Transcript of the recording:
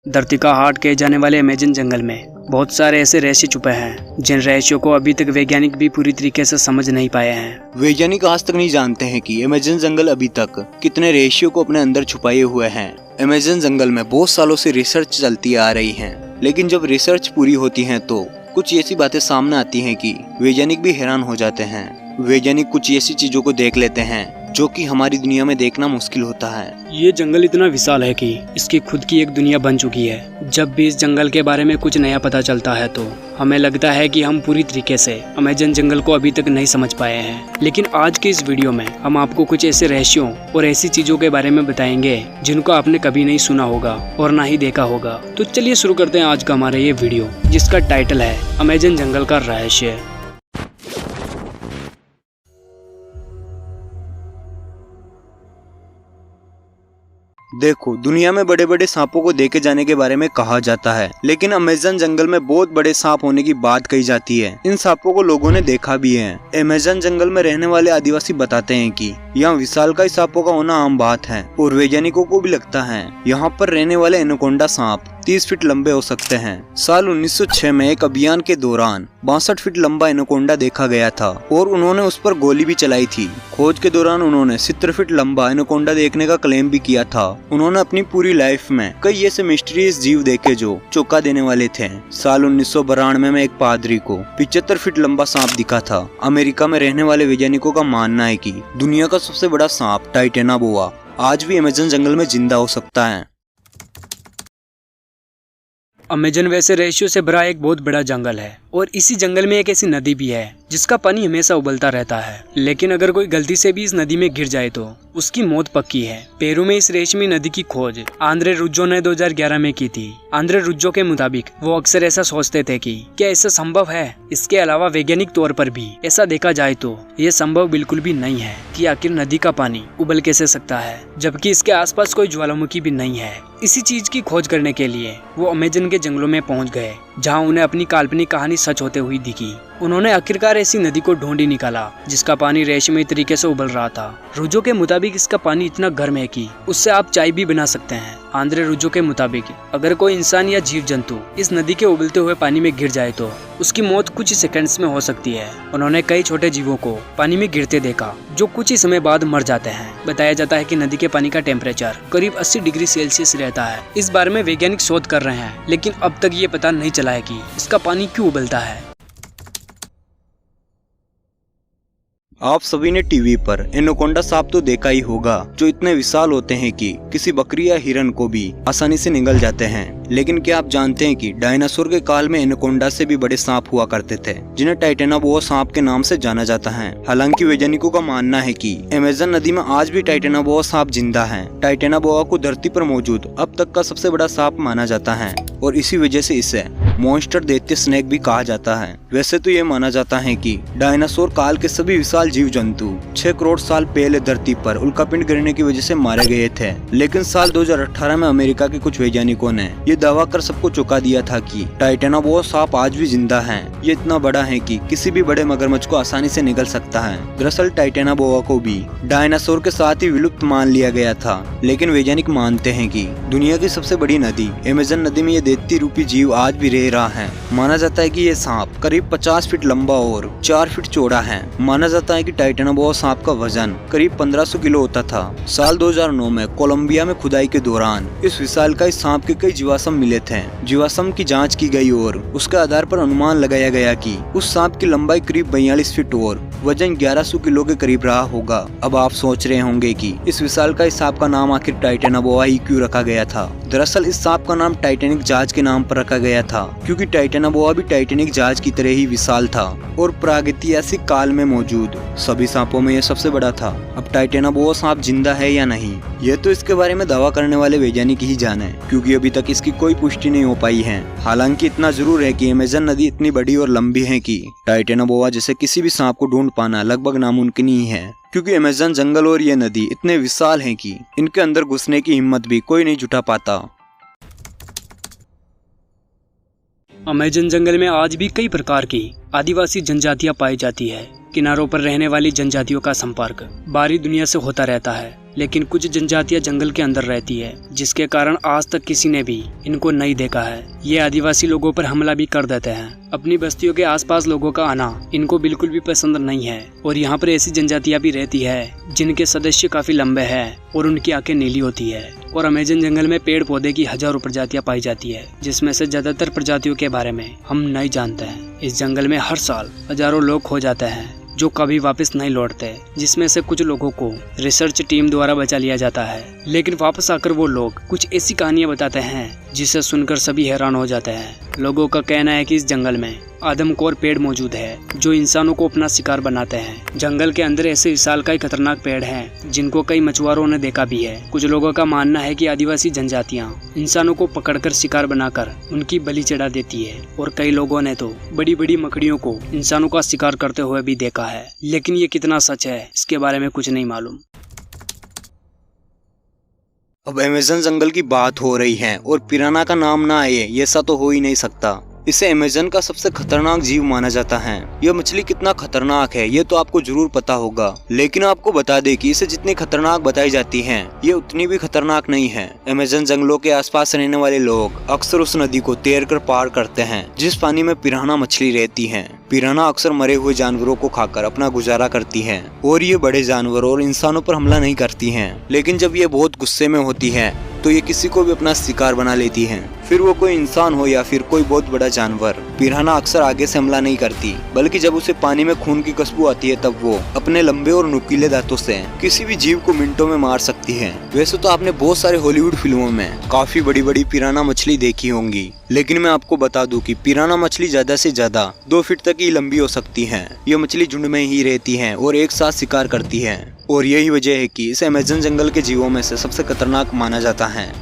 धरती का हार्ट कहे जाने वाले अमेज़न जंगल में बहुत सारे ऐसे रहस्य छुपे हैं जिन रहस्यों को अभी तक वैज्ञानिक भी पूरी तरीके से समझ नहीं पाए हैं। वैज्ञानिक आज तक नहीं जानते हैं कि अमेज़न जंगल अभी तक कितने रहस्यों को अपने अंदर छुपाए हुए हैं। अमेज़न जंगल में बहुत सालों से रिसर्च चलती आ रही है, लेकिन जब रिसर्च पूरी होती है तो कुछ ऐसी बातें सामने आती हैं कि वैज्ञानिक भी हैरान हो जाते हैं। वैज्ञानिक कुछ ऐसी चीजों को देख लेते हैं जो कि हमारी दुनिया में देखना मुश्किल होता है। ये जंगल इतना विशाल है कि इसकी खुद की एक दुनिया बन चुकी है। जब भी इस जंगल के बारे में कुछ नया पता चलता है तो हमें लगता है कि हम पूरी तरीके से अमेज़न जंगल को अभी तक नहीं समझ पाए हैं। लेकिन आज के इस वीडियो में हम आपको कुछ ऐसे रहस्यों और ऐसी चीजों के बारे में बताएंगे जिनको आपने कभी नहीं सुना होगा और ना ही देखा होगा। तो चलिए शुरू करते हैं आज का हमारा ये वीडियो, जिसका टाइटल है अमेज़न जंगल का रहस्य। देखो, दुनिया में बड़े बड़े सांपों को देखे जाने के बारे में कहा जाता है, लेकिन अमेज़न जंगल में बहुत बड़े सांप होने की बात कही जाती है। इन सांपों को लोगों ने देखा भी है। अमेज़न जंगल में रहने वाले आदिवासी बताते हैं कि यहाँ विशालकाय सांपों का होना आम बात है और वैज्ञानिकों को भी लगता है यहाँ पर रहने वाले एनाकोंडा सांप 30 फीट लंबे हो सकते हैं। साल 1906 में एक अभियान के दौरान 62 फीट लंबा एनाकोंडा देखा गया था और उन्होंने उस पर गोली भी चलाई थी। खोज के दौरान उन्होंने 70 फीट लंबा एनाकोंडा देखने का क्लेम भी किया था। उन्होंने अपनी पूरी लाइफ में कई ऐसे मिस्टीरियस जीव देखे जो चौंका देने वाले थे। साल 1992 में एक पादरी को 75 फीट लंबा सांप दिखा था। अमेरिका में रहने वाले वैज्ञानिकों का मानना है कि दुनिया का सबसे बड़ा सांप टाइटेना बोआ आज भी अमेज़न जंगल में जिंदा हो सकता है। अमेज़न वैसे रहस्यों से भरा एक बहुत बड़ा जंगल है और इसी जंगल में एक ऐसी नदी भी है जिसका पानी हमेशा उबलता रहता है। लेकिन अगर कोई गलती से भी इस नदी में गिर जाए तो उसकी मौत पक्की है। पेरू में इस रेशमी नदी की खोज आंद्रे रुज्जो ने 2011 में की थी। आंद्रे रुज्जो के मुताबिक वो अक्सर ऐसा सोचते थे कि क्या ऐसा संभव है। इसके अलावा वैज्ञानिक तौर पर भी ऐसा देखा जाए तो ये संभव बिल्कुल भी नहीं है कि आखिर नदी का पानी उबल कैसे सकता है जबकि इसके आसपास कोई ज्वालामुखी भी नहीं है। इसी चीज की खोज करने के लिए वो अमेज़न के जंगलों में पहुंच गए, जहां उन्हें अपनी काल्पनिक कहानी सच होते हुई दिखी। उन्होंने आखिरकार ऐसी नदी को ढूंढ निकाला जिसका पानी रेशमी तरीके से उबल रहा था। रुज्जो के मुताबिक इसका पानी इतना गर्म है कि उससे आप चाय भी बना सकते हैं। आंद्रे रुज्जो के मुताबिक अगर कोई इंसान या जीव जंतु इस नदी के उबलते हुए पानी में गिर जाए तो उसकी मौत कुछ ही सेकंड्स में हो सकती है। उन्होंने कई छोटे जीवों को पानी में गिरते देखा जो कुछ ही समय बाद मर जाते हैं। बताया जाता है कि नदी के पानी का टेम्परेचर करीब 80 डिग्री सेल्सियस रहता है। इस बारे में वैज्ञानिक शोध कर रहे हैं, लेकिन अब तक ये पता नहीं चला है कि इसका पानी क्यों उबलता है। आप सभी ने टीवी पर एनाकोंडा सांप तो देखा ही होगा, जो इतने विशाल होते हैं कि किसी बकरी या हिरन को भी आसानी से निगल जाते हैं। लेकिन क्या आप जानते हैं कि डायनासोर के काल में एनाकोंडा से भी बड़े सांप हुआ करते थे, जिन्हें टाइटेना बोआ सांप के नाम से जाना जाता है। हालांकि वैज्ञानिकों का मानना है कि अमेज़न नदी में आज भी टाइटेना बोआ सांप जिंदा है। टाइटेना बोआ को धरती पर मौजूद अब तक का सबसे बड़ा सांप माना जाता है और इसी वजह से इसे मॉन्स्टर दैत्य स्नेक भी कहा जाता है। वैसे तो ये माना जाता है कि डायनासोर काल के सभी विशाल जीव जंतु 6 करोड़ साल पहले धरती पर उल्कापिंड गिरने की वजह से मारे गए थे। लेकिन साल 2018 में अमेरिका के कुछ वैज्ञानिकों ने ये दावा कर सबको चौंका दिया था कि टाइटेना बोआ सांप आज भी जिंदा है। ये इतना बड़ा है कि किसी भी बड़े मगरमच्छ को आसानी से निगल सकता है। दरअसल टाइटेना बोआ को भी डायनासोर के साथ ही विलुप्त मान लिया गया था, लेकिन वैज्ञानिक मानते हैं कि दुनिया की सबसे बड़ी नदी अमेज़न नदी में ये दैत्य रूपी जीव आज भी रह रहा है। माना जाता है कि ये सांप करीब 50 फीट लंबा और 4 फीट चौड़ा है। माना जाता है कि टाइटेना बोआ सांप का वजन करीब 1500 किलो होता था। साल 2009 में कोलंबिया में खुदाई के दौरान इस विशालकाय सांप के कई जीवाश्म मिले थे। जीवाश्म की जांच की गई और उसके आधार पर अनुमान लगाया गया कि उस सांप की लंबाई करीब 42 फीट और वजन 1100 किलो के करीब रहा होगा। अब आप सोच रहे होंगे कि इस विशालकाय सांप का नाम आखिर टाइटेना बोआ ही क्यों रखा गया था। दरअसल इस सांप का नाम टाइटैनिक जहाज के नाम पर रखा गया था, क्योंकि टाइटेना बोआ भी टाइटैनिक जहाज की तरह ही विशाल था और प्रागैतिहासिक काल में मौजूद सभी सांपों में यह सबसे बड़ा था। अब टाइटेना बोआ सांप जिंदा है या नहीं, यह तो इसके बारे में दावा करने वाले वैज्ञानिक ही जाने, क्योंकि अभी तक इसकी कोई पुष्टि नहीं हो पाई है। हालांकि इतना जरूर है कि अमेज़न नदी इतनी बड़ी और लंबी है कि टाइटेना बोआ जैसे किसी भी सांप को ढूंढ पाना लगभग नामुमकिन ही है, क्योंकि अमेज़न जंगल और ये नदी इतने विशाल हैं कि इनके अंदर घुसने की हिम्मत भी कोई नहीं जुटा पाता। अमेज़न जंगल में आज भी कई प्रकार की आदिवासी जनजातियां पाई जाती है। किनारों पर रहने वाली जनजातियों का संपर्क बाहरी दुनिया से होता रहता है, लेकिन कुछ जनजातियां जंगल के अंदर रहती है, जिसके कारण आज तक किसी ने भी इनको नहीं देखा है। ये आदिवासी लोगों पर हमला भी कर देते हैं। अपनी बस्तियों के आसपास लोगों का आना इनको बिल्कुल भी पसंद नहीं है और यहाँ पर ऐसी जनजातियां भी रहती है जिनके सदस्य काफी लंबे हैं और उनकी आंखें नीली होती है। और अमेज़न जंगल में पेड़ पौधे की हजारों प्रजातियां पाई जाती है, जिसमें से ज्यादातर प्रजातियों के बारे में हम नहीं जानते हैं। इस जंगल में हर साल हजारों लोग खो जाते हैं जो कभी वापस नहीं लौटते, जिसमें से कुछ लोगों को रिसर्च टीम द्वारा बचा लिया जाता है। लेकिन वापस आकर वो लोग कुछ ऐसी कहानियां बताते हैं जिसे सुनकर सभी हैरान हो जाते हैं। लोगों का कहना है कि इस जंगल में आदमखोर पेड़ मौजूद है जो इंसानों को अपना शिकार बनाते हैं। जंगल के अंदर ऐसे विशालकाय खतरनाक पेड़ हैं जिनको कई मछुआरों ने देखा भी है। कुछ लोगों का मानना है कि आदिवासी जनजातियां इंसानों को पकड़कर शिकार बनाकर उनकी बलि चढ़ा देती है, और कई लोगों ने तो बड़ी बड़ी मकड़ियों को इंसानों का शिकार करते हुए भी देखा है। लेकिन ये कितना सच है इसके बारे में कुछ नहीं मालूम। अब अमेज़न जंगल की बात हो रही है और पिराना का नाम ना आए ऐसा तो हो ही नहीं सकता। इसे अमेज़न का सबसे खतरनाक जीव माना जाता है। यह मछली कितना खतरनाक है ये तो आपको जरूर पता होगा, लेकिन आपको बता दें कि इसे जितनी खतरनाक बताई जाती है ये उतनी भी खतरनाक नहीं है। अमेज़न जंगलों के आसपास रहने वाले लोग अक्सर उस नदी को तैरकर पार करते हैं जिस पानी में पिराना मछली रहती है। पिराना अक्सर मरे हुए जानवरों को खाकर अपना गुजारा करती है और ये बड़े जानवरों और इंसानों पर हमला नहीं करती हैं। लेकिन जब ये बहुत गुस्से में होती है तो ये किसी को भी अपना शिकार बना लेती हैं, फिर वो कोई इंसान हो या फिर कोई बहुत बड़ा जानवर। पिराना अक्सर आगे से हमला नहीं करती, बल्कि जब उसे पानी में खून की खुशबू आती है तब वो अपने लंबे और नुकीले दांतों से किसी भी जीव को मिनटों में मार सकती है। वैसे तो आपने बहुत सारे हॉलीवुड फिल्मों में काफी बड़ी बड़ी पिराना मछली देखी होंगी, लेकिन मैं आपको बता दूं कि पिराना मछली ज्यादा से ज्यादा 2 फीट तक ही लंबी हो सकती है। ये मछली झुंड में ही रहती है और एक साथ शिकार करती है, और यही वजह है कि इसे अमेज़न जंगल के जीवों में से सबसे खतरनाक माना जाता है।